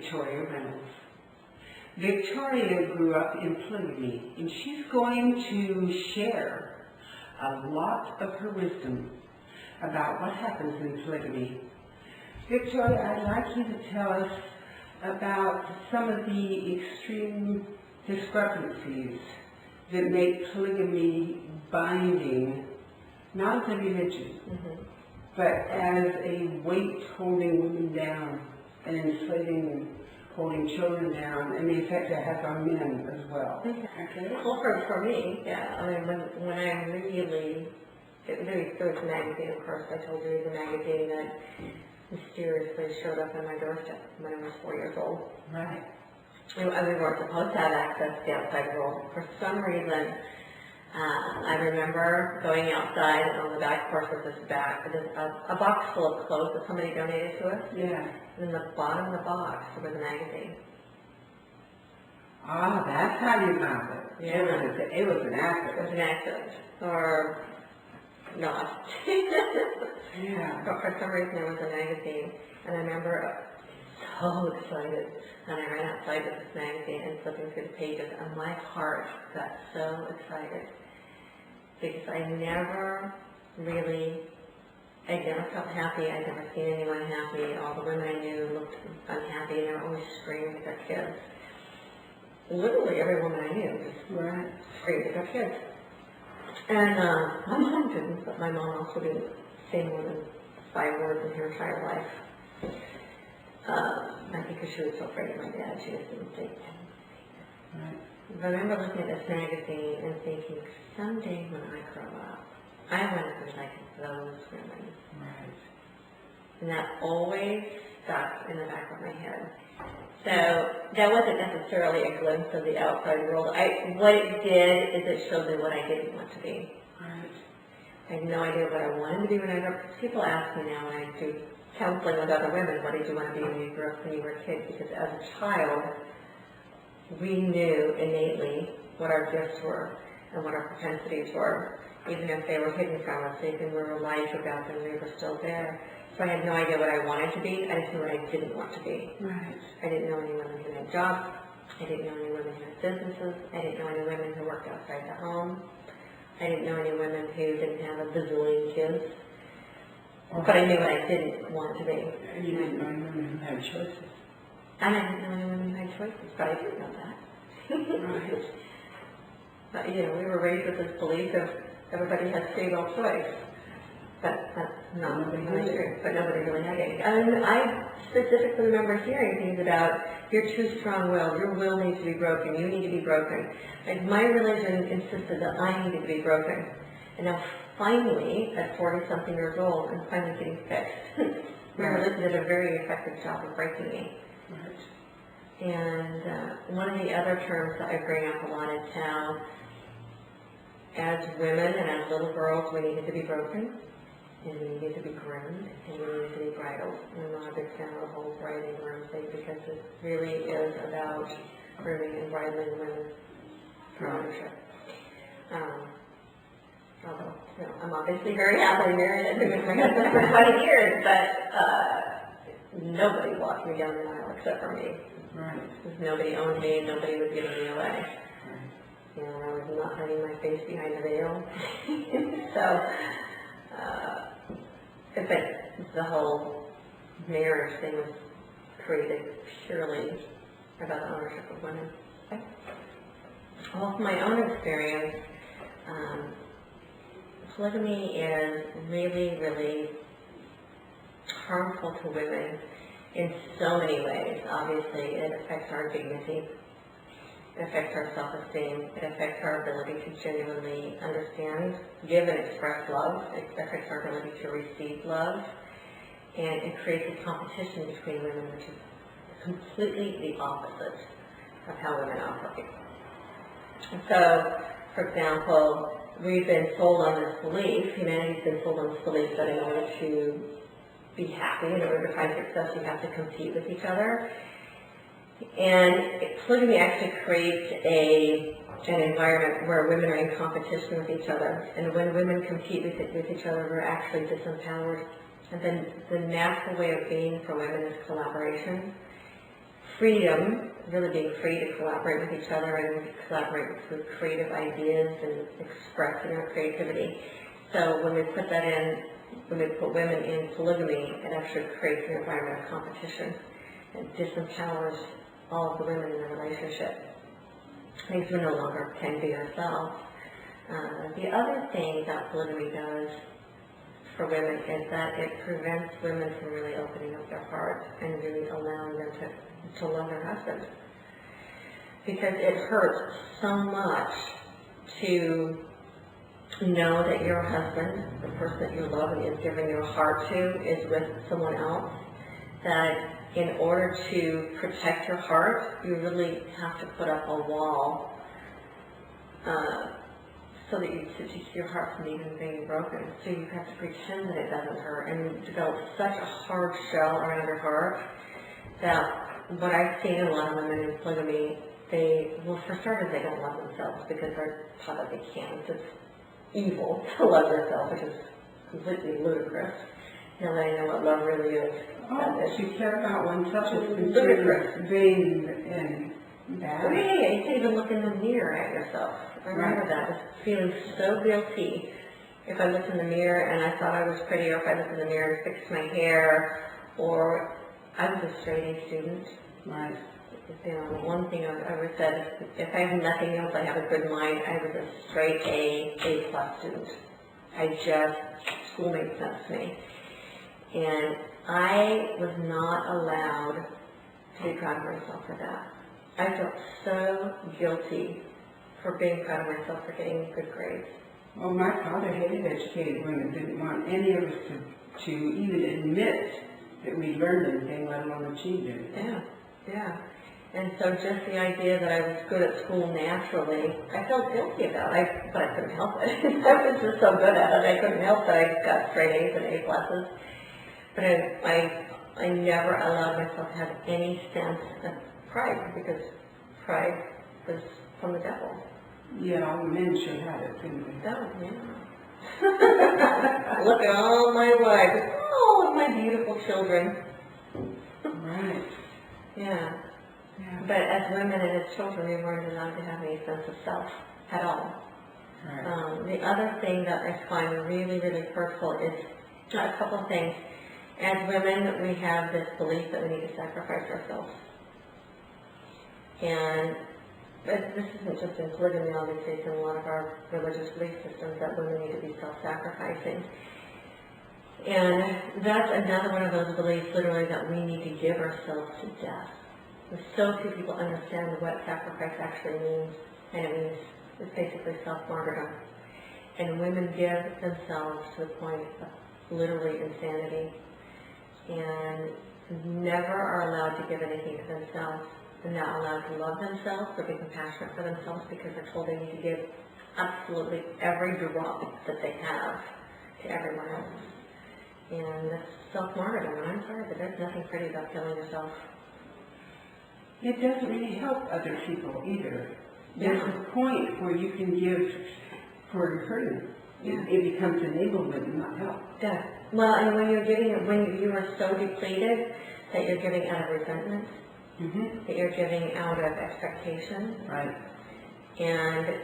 Victoria Reynolds. Victoria grew up in polygamy, and she's going to share a lot of her wisdom about what happens in polygamy. Victoria, I'd like you to tell us about some of the extreme discrepancies that make polygamy binding, not as a religion, but as a weight holding women down and enslaving them, holding children down, and the effect it has on men as well. Okay. Well, for me, yeah. I mean, when I really, there was a magazine, of course. I told you it was a magazine that mysteriously showed up on my doorstep when I was 4 years old. Right. And we weren't supposed to have access to the outside world. For some reason, I remember going outside, and on the back porch was a box full of clothes that somebody donated to us. Yeah. And in the bottom of the box was a magazine. Ah, that's how you found it. Yeah. It was an accident. It was an accident. Or not. Yeah. But for some reason there was a magazine, and I remember so excited, and I ran outside with this magazine and flipping through the pages, and my heart got so excited because I never felt happy. I'd never seen anyone happy. All the women I knew looked unhappy, and they were always screaming at their kids. Literally every woman I knew just screamed at their kids. And my mom didn't, but my mom also didn't say more than 5 words in her entire life. I think because she was so afraid of my dad, she just didn't say anything. Right. I remember looking at this magazine and thinking, someday when I grow up, I want to be like those women. Right. And that always stuck in the back of my head. So that wasn't necessarily a glimpse of the outside world. What it did is it showed me what I didn't want to be. Right. I had no idea what I wanted to be when I grew up. People ask me now when I do counseling with other women, what did you want to be when you grew up, when you were a kid? Because as a child, we knew innately what our gifts were and what our propensities were, even if they were hidden from us, even we were lied about them, they were still there. So I had no idea what I wanted to be. I just knew what I didn't want to be. Right. I didn't know any women who had jobs. I didn't know any women who had businesses. I didn't know any women who worked outside the home. I didn't know any women who didn't have a bazillion kids. But I knew what I didn't want to be. And you didn't know any women who had choices. And I didn't know any women who had choices, but I did know that. Right. But, we were raised with this belief of everybody has free will choice. But that's not really true. But nobody really had any. And I specifically remember hearing things about, you're too strong-willed, your will needs to be broken, you need to be broken. Like, my religion insisted that I needed to be broken. And now finally, at 40-something years old, I'm finally getting fixed. My religion did a very effective job of breaking me. Right. And one of the other terms that I bring up a lot is how, as women and as little girls, we needed to be broken, and we needed to be groomed, and we needed to be bridled. And I'm not a big fan of the whole bride and groom thing, because it really is about grooming and bridling women for ownership. Although, I'm obviously very happily married. I've been with my husband for 20 years, but nobody walked me down the aisle except for me. Right. Because nobody owned me and nobody was giving me away. Right. And I was not hiding my face behind the veil. So, but the whole marriage thing was created purely about the ownership of women. Okay. Well, from my own experience, polygamy is really, really harmful to women in so many ways. Obviously, it affects our dignity. It affects our self-esteem. It affects our ability to genuinely understand, give and express love. It affects our ability to receive love. And it creates a competition between women, which is completely the opposite of how women operate. And so, for example, we've been sold on this belief, humanity's been sold on this belief that in order to be happy, in order to find success, you have to compete with each other. And polygamy actually creates an environment where women are in competition with each other. And when women compete with each other, we're actually disempowered. And then the natural way of being for women is collaboration. freedom, really being free to collaborate with each other and collaborate with creative ideas and expressing our creativity. So when we put that in, when we put women in polygamy, it actually creates an environment of competition and disempowers all of the women in the relationship. Things we no longer can be ourselves. The other thing that polygamy does for women is that it prevents women from really opening up their hearts and really allowing them to love their husband. Because it hurts so much to know that your husband, the person that you love and is giving your heart to, is with someone else, that in order to protect your heart, you really have to put up a wall so that your heart from even being broken. So you have to pretend that it doesn't hurt and develop such a hard shell around your heart that what I've seen in a lot of women in polygamy, for starters, they don't love themselves because they're taught that they can't. It's evil to love yourself, which is completely ludicrous. Now that I know what love really is. To care about oneself is ludicrous. vain and bad. Yeah, you can't even look in the mirror at yourself. I remember that, just feeling so guilty if I looked in the mirror and I thought I was pretty, or if I looked in the mirror and fixed my hair, or I was a straight A student. Right. You know, one thing I've ever said, if I have nothing else, I have a good mind. I was a straight A+ student. School made sense to me. And I was not allowed to be proud of myself for that. I felt so guilty for being proud of myself for getting good grades. Well, my father hated educated women, didn't want any of us to even admit that we learned anything, let alone achieved anything. Yeah. And so just the idea that I was good at school naturally, I felt guilty about it, but I couldn't help it. I was just so good at it, I couldn't help that I got straight A's and A+. But I never allowed myself to have any sense of pride, because pride was from the devil. Yeah, all the men should have it, didn't they? Oh, yeah. Look at all my wives, all of my beautiful children. Right. Yeah. But as women and as children, we weren't allowed to have any sense of self at all. Right. The other thing that I find really, really hurtful is a couple of things. As women, we have this belief that we need to sacrifice ourselves. And this isn't just in polygamy, obviously, it's in a lot of our religious belief systems that women need to be self-sacrificing. And that's another one of those beliefs, literally, that we need to give ourselves to death. And so few people understand what sacrifice actually means, and it means it's basically self-martyrdom. And women give themselves to the point of literally insanity, and never are allowed to give anything to themselves. They're not allowed to love themselves or be compassionate for themselves because they're told they need to give absolutely every drop that they have to everyone else. And that's self-martyrdom, and I'm sorry, but there's nothing pretty about killing yourself. It doesn't really help other people either. There's Yeah. a point where you can give for hurting. It becomes enablement, not help. Yeah. Well, and when you're giving, when you are so depleted that you're giving out of resentment, that you're giving out of expectation, Right. and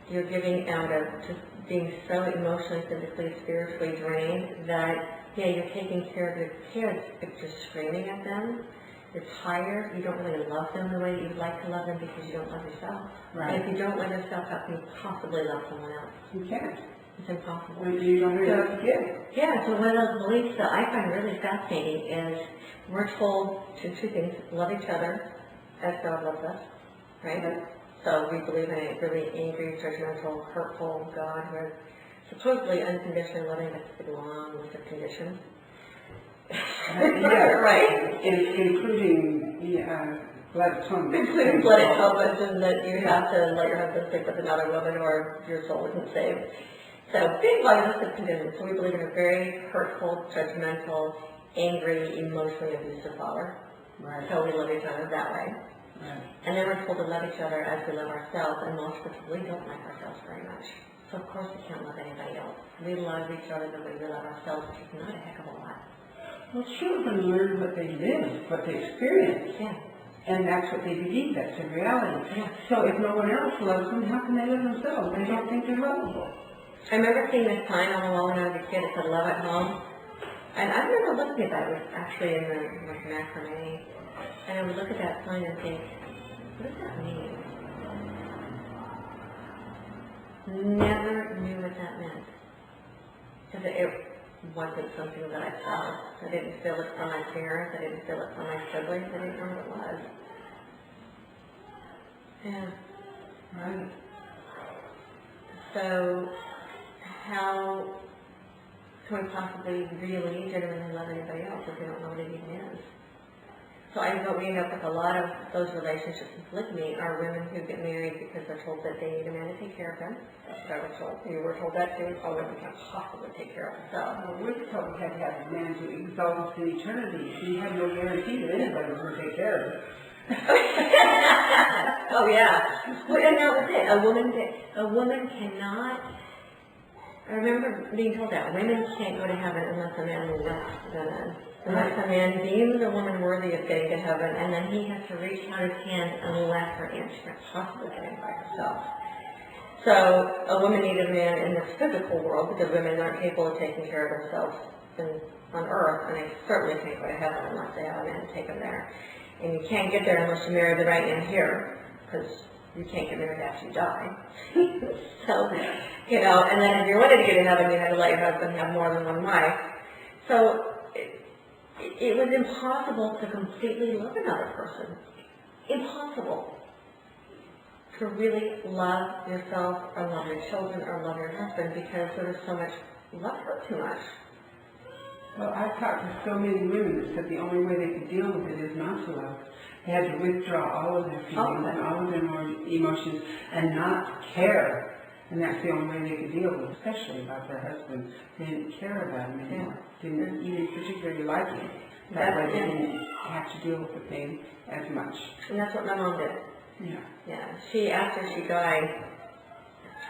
you're giving out of just being so emotionally, physically, spiritually drained that, you're taking care of your kids, but you're screaming at them, you're tired, you don't really love them the way that you'd like to love them because you don't love yourself. Right. And if you don't love yourself, how can you possibly love someone else? You can't. It's impossible. When you don't have enough to give. Yeah, so one of those beliefs that I find really fascinating is we're told two things: love each other as God loves us, right? So we believe in a really angry, judgmental, hurtful God who is supposedly unconditionally loving, but it's a long list of conditions. Right? Including blood atonement. Including blood atonement, and that you have to let your husband sleep with another woman or your soul isn't saved. So big long list of conditions. So we believe in a very hurtful, judgmental, angry, emotionally abusive father. Right. So we love each other that way. Right. And then we're told to love each other as we love ourselves, and most of us really don't like ourselves very much. So of course we can't love anybody else. We love each other the way we love ourselves, which is not a heck of a lot. Well, children learn what they live, what they experience. Yeah. And that's what they believe, that's their reality. Yeah. So if no one else loves them, how can they love themselves? They don't think they're lovable. I remember seeing this sign on the wall when I was a kid. It said, "Love at home." And I remember looking at that. It was actually in the macrame. And I would look at that sign and think, what does that mean? Never knew what that meant. Because it wasn't something that I felt. I didn't feel it from my parents. I didn't feel it from my siblings. I didn't know what it was. Yeah. Right. So, how can we possibly really genuinely love anybody else if we don't know what it even is? So I know we end up with a lot of those relationships in polygamy are women who get married because they're told that they need a man to take care of them. That's what I was told. You were told that too? Oh, women can't possibly take care of themselves. Well, we're told we had to have a man to exalt us in eternity. We have no guarantee that anybody was going to take care of us. Oh yeah. Well, and that was it. A woman cannot. I remember being told that women can't go to heaven unless a man will less than them. Unless a man deems a woman worthy of getting to heaven, and then he has to reach out his hand unless her aunt can't possibly get in by herself. So a woman needs a man in this physical world because women aren't capable of taking care of themselves on earth, and they certainly can't go to heaven unless they have a man to take them there. And you can't get there unless you marry the right man here, because you can't get married after you die. So, you know, and then if you wanted to get in heaven, you had to let your husband have more than one wife. So it was impossible to completely love another person. Impossible. To really love yourself or love your children or love your husband because there was so much love hurt too much. Well, I've talked to so many women that said the only way they could deal with it is not to love. They had to withdraw all of their feelings and all of their emotions and not care. And that's the only way they could deal with it, especially about their husband. They didn't care about him anymore. Didn't even particularly like him. That way they didn't have to deal with the pain as much. And that's what my mom did. Yeah. Yeah. After she died,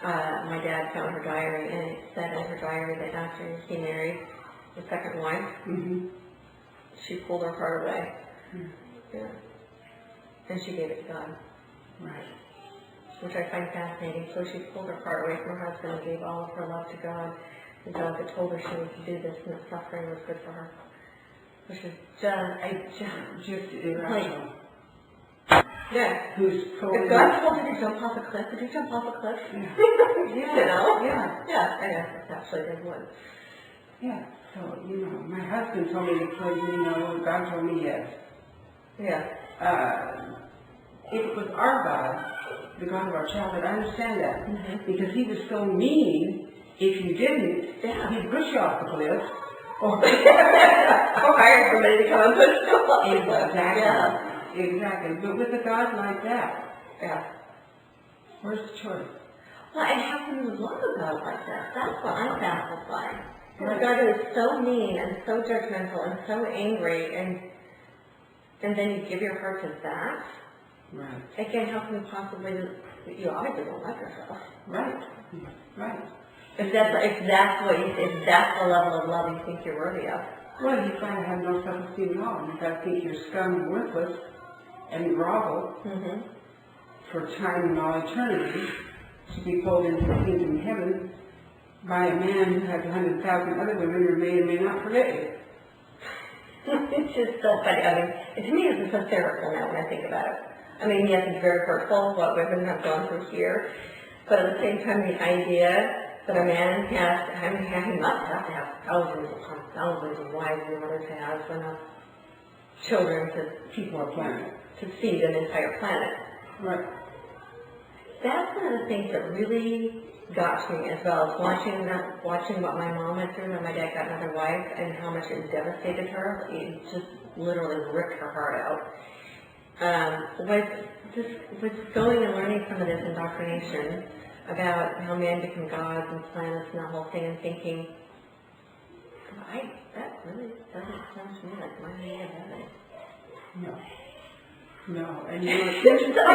my dad found her diary, and it said in her diary that after he married the second wife, she pulled her heart away. Yeah. And she gave it to God. Right. Which I find fascinating. So she pulled her heart away from her husband and gave all of her love to God. And God had told her she was to do this, and that suffering was good for her. Which is just irrational. Yeah. Who's totally... If God told her to jump off a cliff, would you jump off a cliff? Yeah. You know? Yeah. Yeah, I guess actually they would. Yeah. So, you know, my husband told me to kill you, no. God told me yes. Yeah. If it was our God, the God of our childhood, I understand that. Because he was so mean, if you didn't, he'd push you off the cliff. Or hire somebody to come and push you off the cliff. Exactly. Yeah. Exactly. But with a God like that, where's the choice? Well, and how can you love a God like that? That's what I'm baffled by. A God who is so mean and so judgmental and so angry, and then you give your heart to that? Right. Again, how can you possibly, you obviously don't love yourself. Right. Right. If that's the level of love you think you're worthy of. Well, you've got to have no self-esteem at all. You've got to think you're scum and worthless and grovel for time and all eternity to be pulled into the kingdom of heaven by a man who has 100,000 other women who may or may not forget you. It's just so funny. I mean, to me, it's hysterical now when I think about it. I mean, yes, it's very hurtful what women have gone through here, but at the same time, the idea that a man he must have to have thousands upon thousands of wives in order to have enough children to keep our planet, to feed an entire planet. Right. That's one of the things that really got to me as well, is watching what my mom went through when my dad got another wife and how much it devastated her. It just literally ripped her heart out. Was going and learning some of this indoctrination about how men become gods and planets and that whole thing, and thinking, that really doesn't sound to me like my way of heaven. No, and you know, it's interesting. I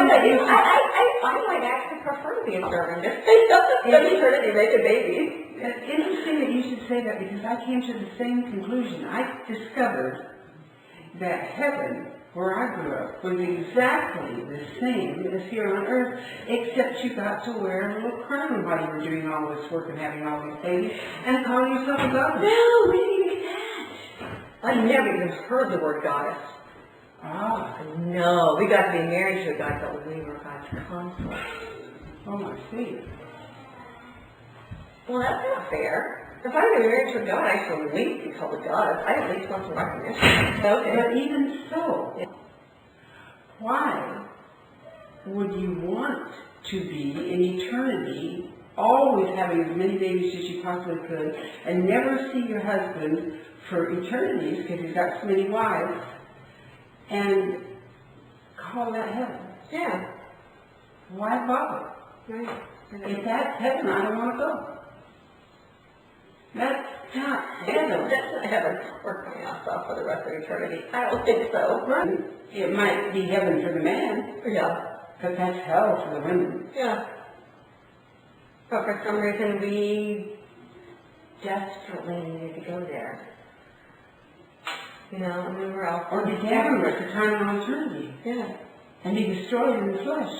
might actually prefer to be a servant if they don't spend eternity making babies. It's interesting that you should say that, because I came to the same conclusion. I discovered that heaven where I grew up, was exactly the same as here on earth, except you got to wear a little crown while you were doing all this work and having all these babies, and call yourself a goddess. No, we didn't get that. I never even heard the word goddess. Ah, No, we got to be married to a god, but we were God's consort. oh, I see. Well, that's not fair. If I'm married to a god, I should at least be called a goddess. I at least want some recognition. Okay. But even so, why would you want to be in eternity, always having as many babies as you possibly could, and never see your husband for eternities because he's got so many wives, and call that heaven? Yeah. Why bother? Right. If that's heaven, I don't want to go. That's not heaven. That's not heaven. We're going off for the rest of eternity. I don't think so. Right. It might be heaven for the man, Yeah. but that's hell for the women. Yeah. But for some reason, we desperately needed to go there. You know, and we were all... Or be damned at the time of eternity. Yeah. And be destroyed in the flesh.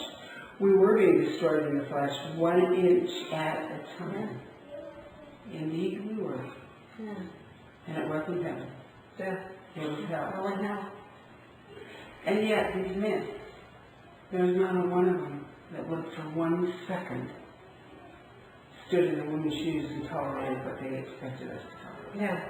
We were being destroyed in the flesh, 1 inch at a time. Indeed we were. Yeah. And it wasn't heaven. Yeah. It was hell. Well, and now. And yet, these men, there's not a one of them that would for 1 second stood in a woman's shoes and tolerated what they expected us to tolerate. Yeah.